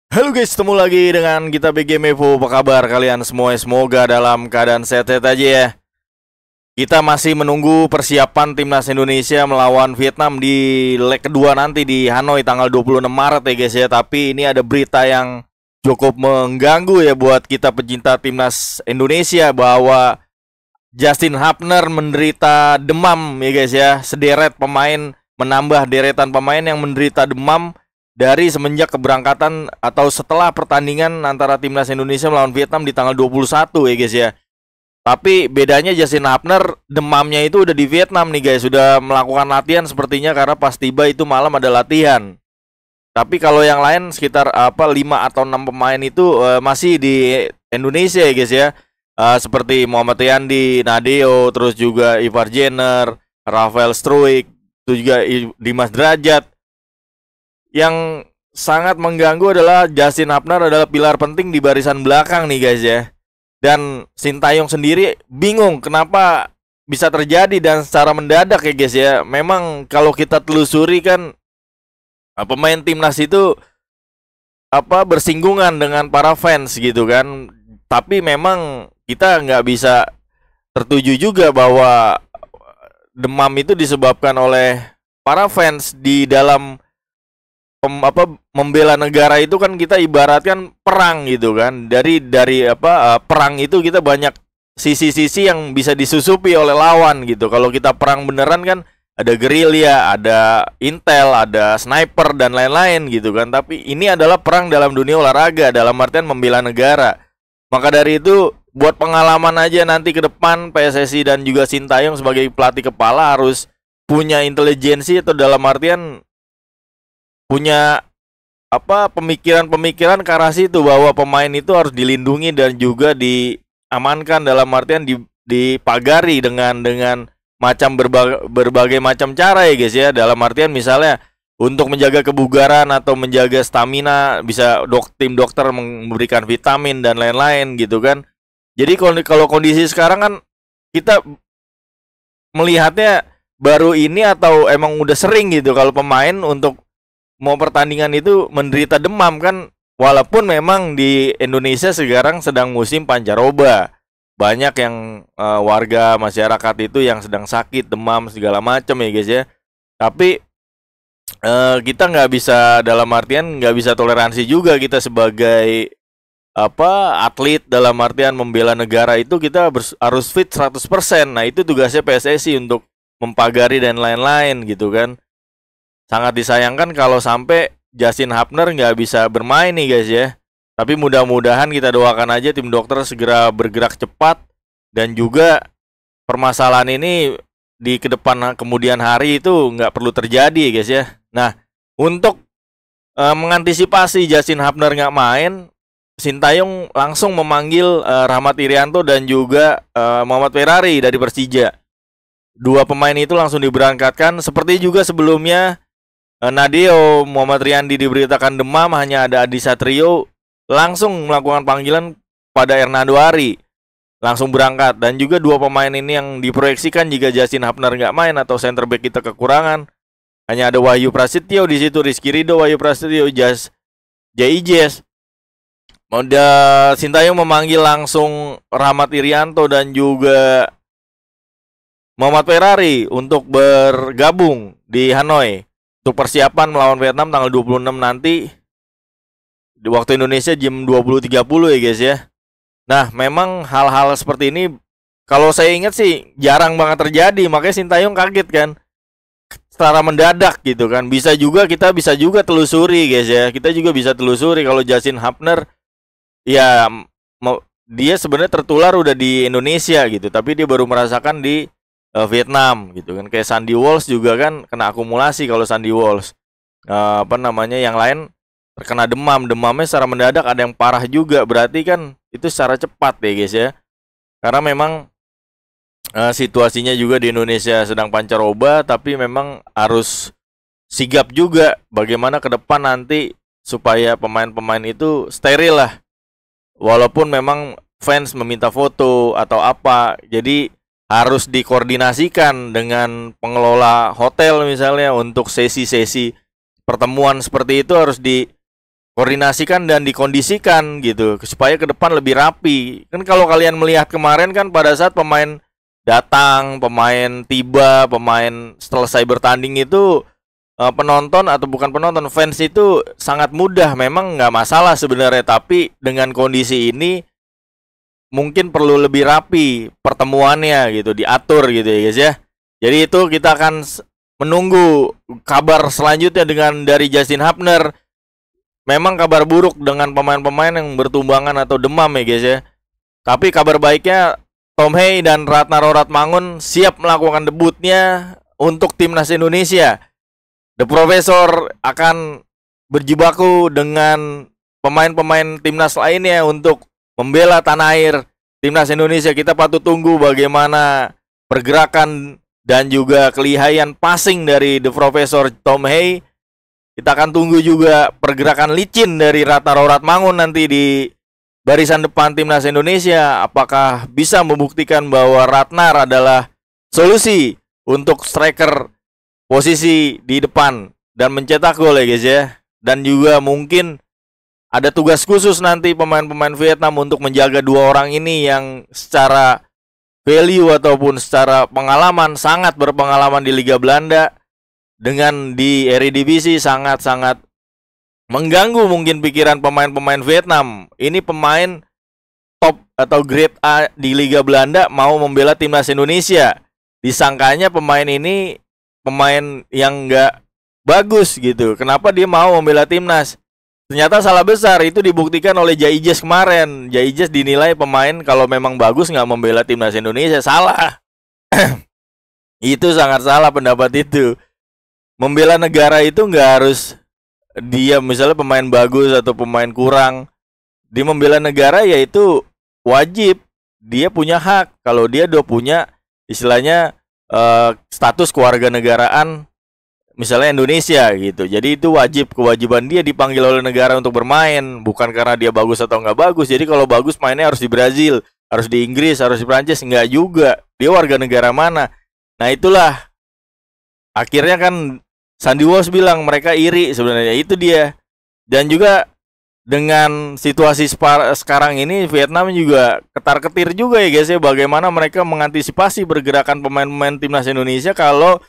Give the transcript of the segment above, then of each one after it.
Halo guys, ketemu lagi dengan kita BG Mevo. Apa kabar kalian semua? Semoga dalam keadaan sehat-sehat aja ya. Kita masih menunggu persiapan timnas Indonesia melawan Vietnam di leg kedua nanti di Hanoi tanggal 26 Maret ya guys ya. Tapi ini ada berita yang cukup mengganggu ya buat kita pecinta timnas Indonesia, bahwa Justin Hapner menderita demam ya guys ya. Sederet pemain, menambah deretan pemain yang menderita demam dari semenjak keberangkatan atau setelah pertandingan antara timnas Indonesia melawan Vietnam di tanggal 21 ya guys ya. Tapi bedanya Justin Hapner demamnya itu udah di Vietnam nih guys, sudah melakukan latihan sepertinya, karena pas tiba itu malam ada latihan. Tapi kalau yang lain sekitar 5 atau 6 pemain itu masih di Indonesia ya guys ya. Seperti Muhammad Riyandi, Nadeo, terus juga Ivar Jenner, Rafael Struijk, itu juga Dimas Derajat. Yang sangat mengganggu adalah Justin Hapner adalah pilar penting di barisan belakang nih guys ya. Dan Sintayong sendiri bingung kenapa bisa terjadi dan secara mendadak ya guys ya. Memang kalau kita telusuri kan pemain timnas itu bersinggungan dengan para fans gitu kan. Tapi memang kita nggak bisa tertuju juga bahwa demam itu disebabkan oleh para fans. Di dalam membela negara itu kan kita ibaratkan perang gitu kan. Dari perang itu kita banyak sisi-sisi yang bisa disusupi oleh lawan gitu. Kalau kita perang beneran kan ada gerilya, ada intel, ada sniper dan lain-lain gitu kan. Tapi ini adalah perang dalam dunia olahraga, dalam artian membela negara. Maka dari itu buat pengalaman aja nanti ke depan, PSSI dan juga Sintayong sebagai pelatih kepala harus punya intelijensi, atau dalam artian punya pemikiran-pemikiran ke arah situ, bahwa pemain itu harus dilindungi dan juga diamankan, dalam artian dipagari dengan macam berbagai macam cara ya guys ya. Dalam artian misalnya untuk menjaga kebugaran atau menjaga stamina, bisa tim dokter memberikan vitamin dan lain-lain gitu kan. Jadi kalau kondisi sekarang kan kita melihatnya baru ini atau emang udah sering gitu kalau pemain untuk mau pertandingan itu menderita demam kan. Walaupun memang di Indonesia sekarang sedang musim pancaroba, banyak yang warga masyarakat itu yang sedang sakit, demam segala macam ya guys ya. Tapi kita nggak bisa, dalam artian nggak bisa toleransi juga kita sebagai atlet, dalam artian membela negara itu kita harus fit 100%. Nah itu tugasnya PSSI untuk mempagari dan lain-lain gitu kan. Sangat disayangkan kalau sampai Justin Hapner nggak bisa bermain nih guys ya. Tapi mudah-mudahan kita doakan aja tim dokter segera bergerak cepat, dan juga permasalahan ini di kedepan kemudian hari itu nggak perlu terjadi guys ya. Nah untuk mengantisipasi Justin Hapner nggak main, Sintayong langsung memanggil Rahmat Irianto dan juga Muhammad Ferrari dari Persija. Dua pemain itu langsung diberangkatkan. Seperti juga sebelumnya Nadeo, Muhammad Riyandi diberitakan demam, hanya ada Adi Satrio langsung melakukan panggilan pada Hernando Ari, langsung berangkat. Dan juga dua pemain ini yang diproyeksikan jika Justin Hapner nggak main atau center back kita kekurangan, hanya ada Wahyu Prasetyo di situ, Rizky Ridho, Wahyu Prasetyo, Jais. Sintayong memanggil langsung Rahmat Irianto dan juga Muhammad Ferrari untuk bergabung di Hanoi untuk persiapan melawan Vietnam tanggal 26 nanti di waktu Indonesia jam 20.30 ya guys ya. Nah memang hal-hal seperti ini kalau saya ingat sih jarang banget terjadi, makanya Sintayong kaget kan secara mendadak gitu kan. Kita bisa juga telusuri guys ya. Kita juga bisa telusuri kalau Justin Hapner ya dia sebenarnya tertular udah di Indonesia gitu, tapi dia baru merasakan di Vietnam gitu kan. Kayak Sandy Walsh juga kan kena akumulasi. Kalau Sandy Walsh yang lain terkena demamnya secara mendadak, ada yang parah juga. Berarti kan itu secara cepat ya guys ya. Karena memang situasinya juga di Indonesia sedang pancaroba, tapi memang harus sigap juga bagaimana ke depan nanti supaya pemain-pemain itu steril lah. Walaupun memang fans meminta foto atau apa, jadi harus dikoordinasikan dengan pengelola hotel misalnya untuk sesi-sesi pertemuan seperti itu, harus dikoordinasikan dan dikondisikan gitu supaya ke depan lebih rapi. Kan kalau kalian melihat kemarin kan pada saat pemain datang, pemain tiba, pemain selesai bertanding itu penonton atau bukan penonton, fans itu sangat mudah, memang nggak masalah sebenarnya, tapi dengan kondisi ini mungkin perlu lebih rapi pertemuannya gitu, diatur gitu ya guys ya. Jadi itu kita akan menunggu kabar selanjutnya dengan dari Justin Hubner. Memang kabar buruk dengan pemain-pemain yang bertumbangan atau demam ya guys ya. Tapi kabar baiknya Tom Hey dan Ratna Roratmangun siap melakukan debutnya untuk timnas Indonesia. The Professor akan berjibaku dengan pemain-pemain timnas lainnya untuk membela tanah air timnas Indonesia. Kita patut tunggu bagaimana pergerakan dan juga kelihayan passing dari The Professor Tom Hey. Kita akan tunggu juga pergerakan licin dari Ratna Roratmangun nanti di barisan depan timnas Indonesia. Apakah bisa membuktikan bahwa Ratna adalah solusi untuk striker posisi di depan dan mencetak gol ya guys ya. Dan juga mungkin ada tugas khusus nanti pemain-pemain Vietnam untuk menjaga dua orang ini yang secara value ataupun secara pengalaman sangat berpengalaman di Liga Belanda. Dengan di Eredivisie sangat-sangat mengganggu mungkin pikiran pemain-pemain Vietnam. Ini pemain top atau grade A di Liga Belanda mau membela timnas Indonesia. Disangkanya pemain ini pemain yang nggak bagus gitu. Kenapa dia mau membela timnas? Ternyata salah besar. Itu dibuktikan oleh Jaijes kemarin. Jaijes dinilai pemain kalau memang bagus nggak membela timnas Indonesia. Salah. Itu sangat salah pendapat itu. Membela negara itu nggak harus dia misalnya pemain bagus atau pemain kurang. Di membela negara yaitu wajib, dia punya hak. Kalau dia udah punya istilahnya status kewarganegaraan misalnya Indonesia gitu. Jadi itu wajib, kewajiban dia dipanggil oleh negara untuk bermain, bukan karena dia bagus atau nggak bagus. Jadi kalau bagus mainnya harus di Brazil, harus di Inggris, harus di Prancis, nggak juga. Dia warga negara mana? Nah itulah akhirnya kan Sandy Walsh bilang mereka iri sebenarnya, itu dia. Dan juga dengan situasi sekarang ini Vietnam juga ketar-ketir juga ya guys ya, bagaimana mereka mengantisipasi pergerakan pemain-pemain timnas Indonesia kalau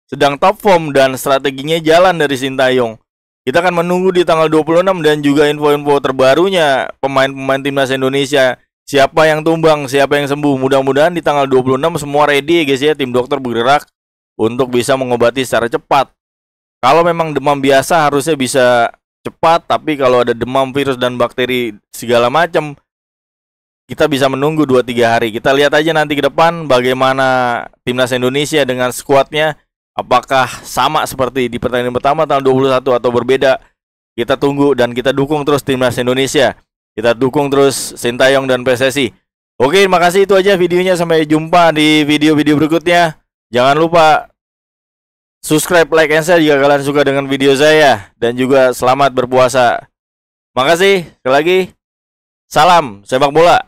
sedang top form dan strateginya jalan dari Sintayong. Kita akan menunggu di tanggal 26 dan juga info-info terbarunya pemain-pemain timnas Indonesia. Siapa yang tumbang, siapa yang sembuh. Mudah-mudahan di tanggal 26 semua ready ya guys ya, tim dokter bergerak untuk bisa mengobati secara cepat. Kalau memang demam biasa harusnya bisa cepat, tapi kalau ada demam virus dan bakteri segala macam, kita bisa menunggu 2-3 hari. Kita lihat aja nanti ke depan bagaimana timnas Indonesia dengan skuadnya. Apakah sama seperti di pertandingan pertama tanggal 21 atau berbeda? Kita tunggu dan kita dukung terus timnas Indonesia. Kita dukung terus Sintayong dan PSSI. Oke, terima kasih, itu aja videonya. Sampai jumpa di video-video berikutnya. Jangan lupa subscribe, like, and share jika kalian suka dengan video saya. Dan juga selamat berpuasa. Makasih, sekali lagi. Salam sepak bola.